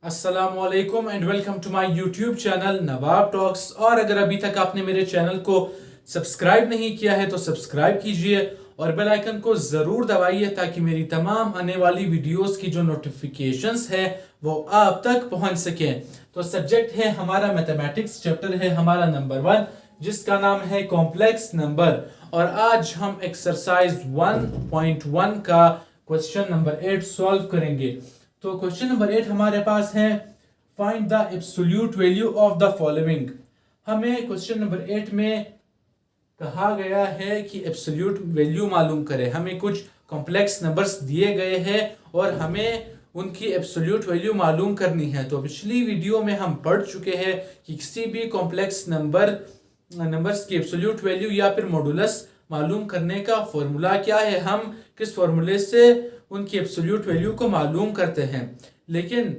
अस्सलामुअलैकुम and welcome to my YouTube channel Nawab Talks. और अगर अभी तक आपने मेरे चैनल को सब्सक्राइब नहीं किया है तो सब्सक्राइब कीजिए और बेल आइकन को ज़रूर दबाइए ताकि मेरी तमाम आने वाली वीडियोस की जो नोटिफिकेशंस है वो आप तक पहुंच सके। तो सब्जेक्ट है हमारा मैथमेटिक्स, चैप्टर है हमारा नंबर 1 जिसका नाम है कॉम्प्लेक्स नंबर। और आज हम एक्सरसाइज 1.1 का क्वेश्चन नंबर 8 सॉल्व करेंगे। तो क्वेश्चन नंबर 8 हमारे पास है find the absolute value of the following. हमें क्वेश्चन नंबर 8 में कहा गया है कि एब्सोल्यूट वैल्यू मालूम करें। हमें कुछ कॉम्प्लेक्स नंबर्स दिए गए हैं और हमें उनकी एब्सोल्यूट वैल्यू मालूम करनी है। तो पिछली वीडियो में हम पढ़ चुके हैं कि किसी भी कॉम्प्लेक्स नंबर्स की एब्सोल्यूट वैल्यू या फिर मॉडुलस मालूम करने का फॉर्मूला क्या है, हम किस फॉर्मूले से उनकी एब्सोल्यूट वैल्यू को मालूम करते हैं। लेकिन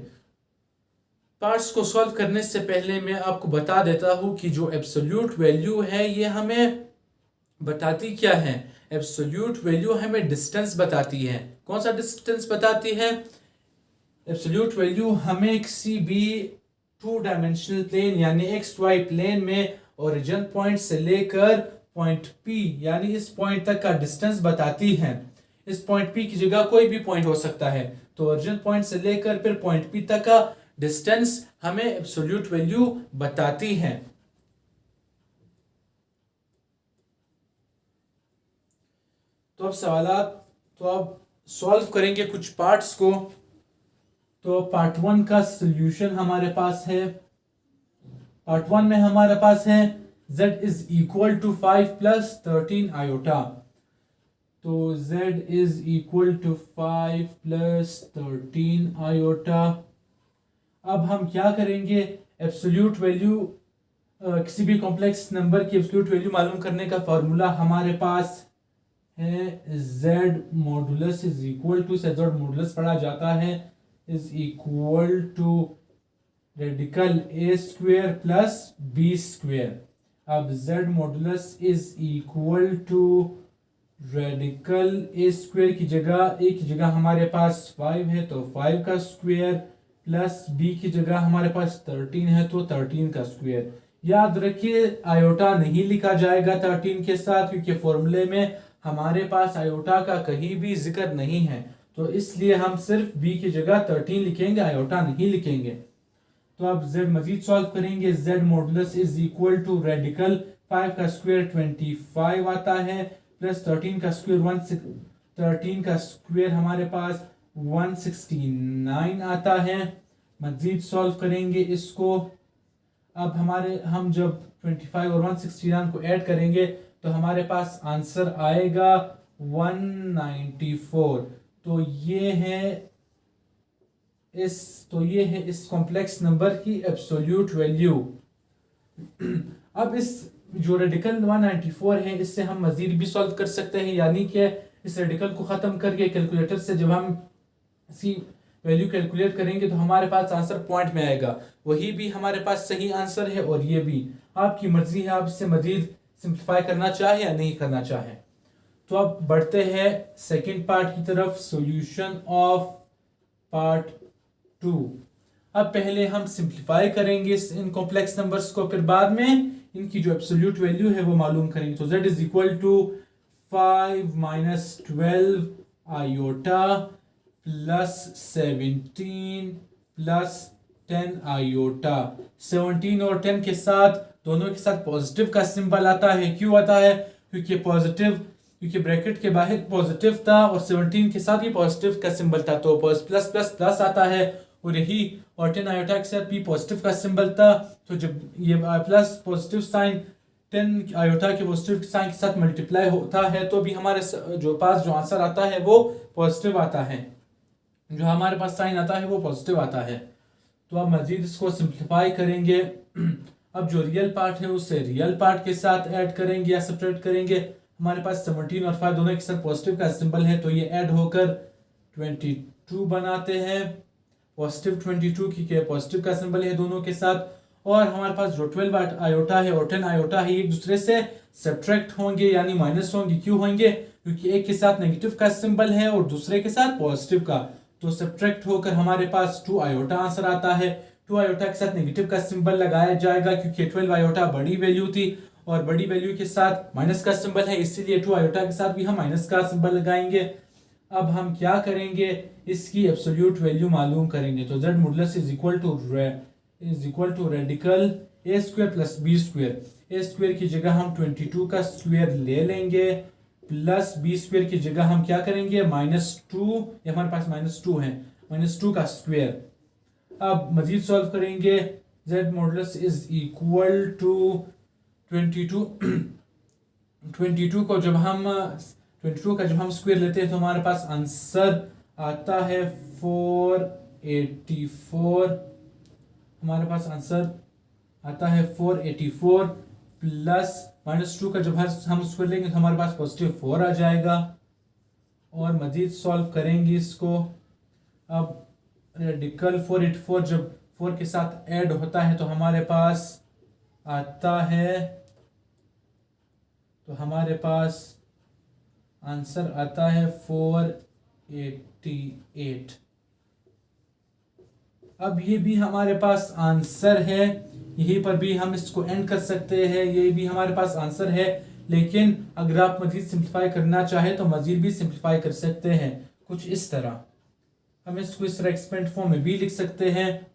पार्ट्स को सॉल्व करने से पहले मैं आपको बता देता हूं कि जो एब्सोल्यूट वैल्यू है ये हमें बताती क्या है। एब्सोल्यूट वैल्यू हमें डिस्टेंस बताती है। कौन सा डिस्टेंस बताती है? एब्सोल्यूट वैल्यू हमें किसी भी 2 डायमेंशनल प्लेन यानी एक्स वाई प्लेन में ओरिजिन पॉइंट से लेकर पॉइंट पी यानी इस पॉइंट तक का डिस्टेंस बताती है। इस पॉइंट पी की जगह कोई भी पॉइंट हो सकता है। तो ओरिजिन पॉइंट से लेकर फिर पॉइंट पी तक का डिस्टेंस हमें एब्सोल्यूट वैल्यू बताती है। तो अब सॉल्व करेंगे कुछ पार्ट्स को। तो पार्ट 1 का सॉल्यूशन हमारे पास है। पार्ट 1 में हमारे पास है z is equal to 5 plus 13 iota. तो z is equal to 5 plus 13 iota. अब हम क्या करेंगे? एब्सोल्यूट वैल्यू किसी भी कॉम्प्लेक्स नंबर की एब्सोल्यूट वैल्यू मालूम करने का फॉर्मूला हमारे पास है z modulus is equal to, z modulus पढ़ा जाता है, is equal to radical a square plus b square. अब z modulus is equal to radical a square की जगह हमारे पास 5 है तो 5 का स्क्वेयर प्लस b की जगह हमारे पास 13 है तो 13 का स्क्वेयर। याद रखिए आयोटा नहीं लिखा जाएगा 13 के साथ क्योंकि फॉर्मूले में हमारे पास आयोटा का कहीं भी जिक्र नहीं है। तो इसलिए हम सिर्फ b की जगह 13 लिखेंगे, आयोटा नहीं लिखेंगे। तो अब z मजीद सॉल्व करेंगे। z modulus is equal to radical 5 का स्क्वायर 25 आता है प्लस 13 का स्क्वायर 13 का स्क्वायर हमारे पास 169 आता है। मजीद सॉल्व करेंगे इसको। अब हम जब 25 और 169 को ऐड करेंगे तो हमारे पास आंसर आएगा 194। तो ये है इस कॉम्प्लेक्स नंबर की एब्सोल्यूट वैल्यू। अब इस जो रेडिकल 194 है इससे हम मजीद भी सॉल्व कर सकते हैं, यानी कि इस रेडिकल को ख़त्म करके कैलकुलेटर से जब हम इसकी वैल्यू कैलकुलेट करेंगे तो हमारे पास आंसर पॉइंट में आएगा। वही भी हमारे पास सही आंसर है और ये भी। आपकी मर्जी है, आप इससे मजीद सिंप्लीफाई करना चाहे या नहीं करना चाहे। तो अब बढ़ते हैं सेकेंड पार्ट की तरफ, सॉल्यूशन ऑफ पार्ट 2। अब पहले हम सिंप्लीफाई करेंगे इन कॉम्प्लेक्स नंबर्स को, फिर बाद में इनकी जो एब्सोल्यूट वैल्यू है वो मालूम करेंगे। तो z is equal to 5 minus 12 iota plus 17 plus 10 iota. 17 और 10 के साथ दोनों के साथ पॉजिटिव का सिंबल आता है। क्यों आता है? क्योंकि ब्रैकेट के बाहर पॉजिटिव था और 17 के साथ ही पॉजिटिव का सिंबल था तो प्लस प्लस प्लस आता है। और यही और 10 आयोटा के साथ भी पॉजिटिव का सिंबल था तो जब ये प्लस पॉजिटिव साइन 10 आयोटा के पॉजिटिव साइन के साथ मल्टीप्लाई होता है तो भी हमारे पास जो आंसर आता है वो पॉजिटिव आता है। जो हमारे पास साइन आता है वो पॉजिटिव आता है। तो अब मजीद इसको सिंप्लीफाई करेंगे। अब जो रियल पार्ट है उससे रियल पार्ट के साथ ऐड करेंगे या सब्ट्रैक्ट करेंगे। हमारे पास 17 और 5 दोनों के साथ पॉजिटिव का सिंबल है तो ये ऐड होकर 22 बनाते हैं। पॉजिटिव 22 की पॉजिटिव का सिंबल है दोनों के साथ। और हमारे पास जो 12 आयोटा है और 10 आयोटा है एक दूसरे से सब्ट्रैक्ट होंगे यानी माइनस होंगे। क्यों होंगे? क्योंकि एक के साथ नेगेटिव का सिंबल है और दूसरे के साथ पॉजिटिव का। तो सब्ट्रैक्ट होकर हमारे पास 2 आयोटा आंसर आता है। 2 आयोटा के साथ नेगेटिव का सिंबल लगाया जाएगा क्योंकि 12 आयोटा बड़ी वैल्यू थी और बड़ी वैल्यू के साथ माइनस का सिंबल है, इसीलिए 2 आयोटा के साथ भी हम माइनस का सिंबल लगाएंगे। अब हम क्या करेंगे, इसकी एब्सोल्यूट वैल्यू मालूम करेंगे। तो z modulus is equal to radical a square plus b square. a square की जगह हम 22 का स्क्वायर ले लेंगे प्लस b स्क्वायर की जगह हम क्या करेंगे -2, ये हमारे पास -2 है, -2 का स्क्वायर। अब मजीद सॉल्व करेंगे, z modulus is equal to 22 को जब हम 22 का जब हम स्क्वायर लेते हैं तो हमारे पास आंसर आता है 484। हमारे पास आंसर आता है 484 प्लस -2 का जब हम स्क्वायर लेंगे तो हमारे पास पॉजिटिव 4 आ जाएगा। और मजीद सॉल्व करेंगे इसको। अब रेडिकल 484 जब 4 के साथ ऐड होता है तो हमारे पास आता है, तो हमारे पास आंसर आता है 488। अब ये भी हमारे पास आंसर है, यहीं पर भी हम इसको एंड कर सकते हैं, ये भी हमारे पास आंसर है। लेकिन अगर आप मजीद सिंप्लीफाई करना चाहे तो मजीद भी सिंप्लीफाई कर सकते हैं कुछ इस तरह। हम इसको इस तरह एक्सपेंड फॉर्म में भी लिख सकते हैं।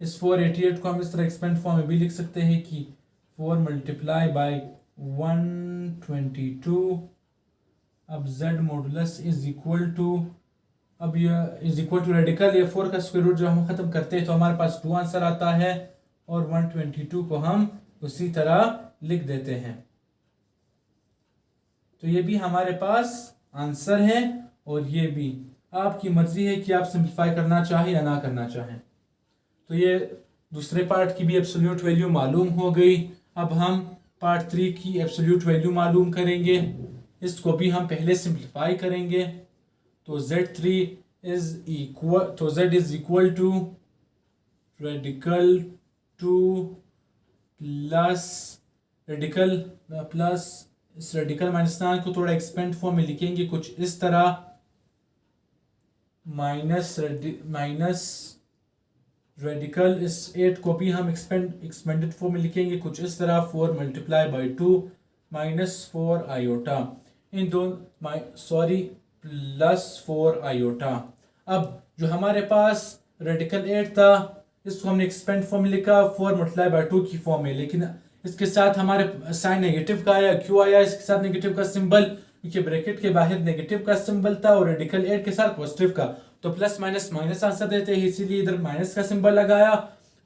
इस 488 को हम इस तरह एक्सपेंड फॉर्म में भी लिख सकते हैं कि 4 मल्टीप्लाई बाई 122। अब z modulus is equal to, अब ये इज इक्वल टू रेडिकल ये 4 का स्क्वायर रूट जब हम ख़त्म करते हैं तो हमारे पास 2 आंसर आता है और 122 को हम उसी तरह लिख देते हैं। तो ये भी हमारे पास आंसर है और ये भी आपकी मर्जी है कि आप सिंप्लीफाई करना चाहें या ना करना चाहें। तो ये दूसरे पार्ट की भी एब्सोल्यूट वैल्यू मालूम हो गई। अब हम पार्ट 3 की एब्सोल्यूट वैल्यू मालूम करेंगे, इसको भी हम पहले सिंप्लीफाई करेंगे। तो z is equal to radical 2 plus इस रेडिकल -9 को थोड़ा एक्सपेंड फॉर्म में लिखेंगे कुछ इस तरह, माइनस रेडिकल इस 8 को भी हम एक्सपेंडेड फॉर्म में लिखेंगे कुछ इस तरह, 4 मल्टीप्लाई बाई 2 -4 आयोटा इन दोनों प्लस 4 आयोटा। अब जो हमारे पास रेडिकल 8 था इसको हमने एक्सपेंड फॉर्म में लिखा 4 मल्टीप्लाई बाई 2 की फॉर्म में, लेकिन इसके साथ हमारे साइन नेगेटिव का आया। क्यों आया इसके साथ नेगेटिव का सिंबल? क्योंकि ब्रैकेट के बाहर नेगेटिव का सिंबल था और रेडिकल 8 के साथ पॉजिटिव का, तो प्लस माइनस माइनस आंसर देते हैं, इसीलिए इधर माइनस का सिंबल लगाया।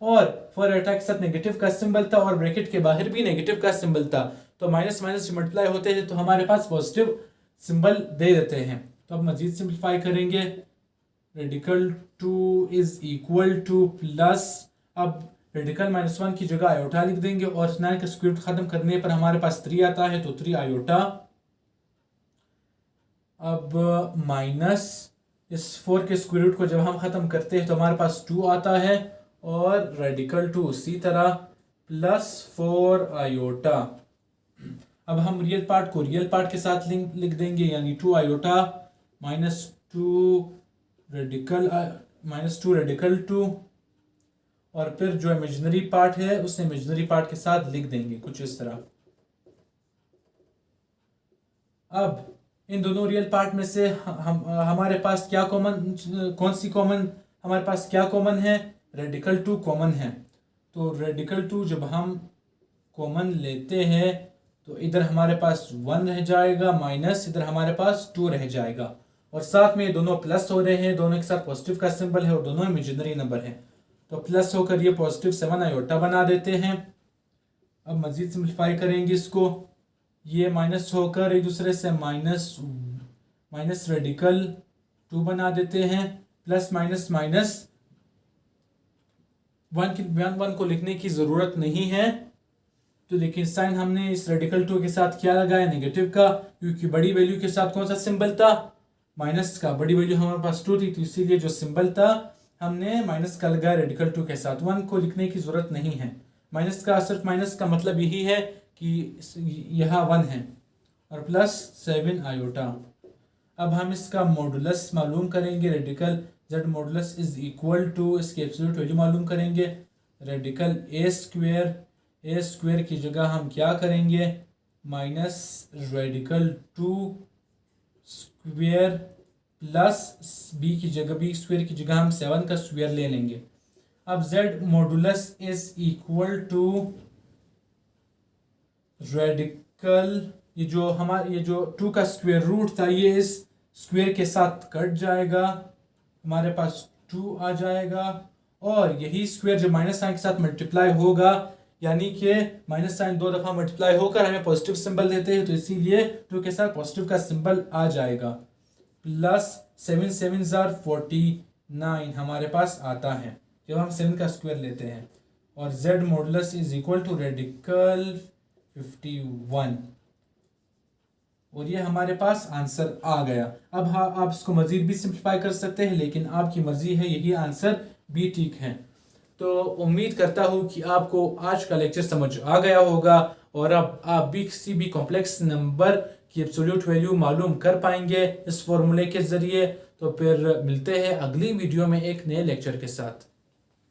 और 4 आयोटा के साथ नेगेटिव का सिंबल था और ब्रैकेट के बाहर भी नेगेटिव का सिंबल था, तो माइनस माइनस मल्टीप्लाई होते हैं तो हमारे पास पॉजिटिव सिंबल दे देते हैं। तो अब मजीद सिंप्लीफाई करेंगे, radical 2 is equal two plus, अब रेडिकल -1 की जगह आयोटा लिख देंगे और 9 का स्क्वायर रूट खत्म करने पर हमारे पास 3 आता है, तो 3 आयोटा। अब माइनस इस 4 के स्क्वायर रूट को जब हम खत्म करते हैं तो हमारे पास 2 आता है और रेडिकल 2 उसी तरह प्लस 4 आयोटा। अब हम रियल पार्ट को रियल पार्ट के साथ लिख देंगे, यानी 2 आयोटा -2 रेडिकल 2 और फिर जो इमेजिनरी पार्ट है उसे इमेजिनरी पार्ट के साथ लिख देंगे कुछ इस तरह। अब इन दोनों रियल पार्ट में से हमारे पास क्या हमारे पास क्या कॉमन है? रेडिकल 2 कॉमन है। तो रेडिकल 2 जब हम कॉमन लेते हैं तो इधर हमारे पास 1 रह जाएगा माइनस इधर हमारे पास 2 रह जाएगा, और साथ में दोनों प्लस हो रहे हैं, दोनों के साथ पॉजिटिव का सिंबल है और दोनों इमेजिनरी नंबर है, तो प्लस होकर ये पॉजिटिव 7 आयोटा बना देते हैं। अब मजीद सिंप्लीफाई करेंगे इसको, ये माइनस होकर एक दूसरे से माइनस रेडिकल 2 बना देते हैं, प्लस माइनस माइनस 1 को लिखने की ज़रूरत नहीं है, तो लेकिन साइन हमने इस रेडिकल 2 के साथ क्या लगाया? नेगेटिव का, क्योंकि बड़ी वैल्यू के साथ कौन सा सिंबल था? माइनस का। बड़ी वैल्यू हमारे पास 2 थी, तो इसीलिए जो सिंबल था हमने माइनस का लगाया रेडिकल 2 के साथ। 1 को लिखने की ज़रूरत नहीं है। माइनस का सिर्फ माइनस का मतलब यही है कि यहाँ 1 है, और प्लस 7 आयोटा। अब हम इसका मॉडुलस मालूम करेंगे। Radical z modulus is equal to, इसकी एब्सोल्यूट वैल्यू मालूम करेंगे। रेडिकल ए स्क्वेयर की जगह हम क्या करेंगे, minus radical 2 square plus b square की जगह हम 7 का स्क्वेयर ले लेंगे। अब z modulus is equal to radical, ये जो 2 का स्क्वेयर रूट था ये इस स्क्वेयर के साथ कट जाएगा, हमारे पास 2 आ जाएगा। और यही स्क्वेयर जो माइनस साइन के साथ मल्टीप्लाई होगा, यानी कि माइनस साइन 2 दफ़ा मल्टीप्लाई होकर हमें पॉजिटिव सिंबल देते हैं, तो इसीलिए 2 के साथ पॉजिटिव का सिंबल आ जाएगा। प्लस 7 7 49 हमारे पास आता है जब हम 7 का स्क्वायर लेते हैं। और z modulus is equal to radical 51, और ये हमारे पास आंसर आ गया। अब हाँ, आप इसको मज़ीद भी सिंप्लीफाई कर सकते हैं, लेकिन आपकी मर्ज़ी है, यही आंसर भी ठीक है। तो उम्मीद करता हूँ कि आपको आज का लेक्चर समझ आ गया होगा और अब आप भी किसी भी कॉम्प्लेक्स नंबर की एब्सोल्यूट वैल्यू मालूम कर पाएंगे इस फॉर्मूले के ज़रिए। तो फिर मिलते हैं अगली वीडियो में एक नए लेक्चर के साथ।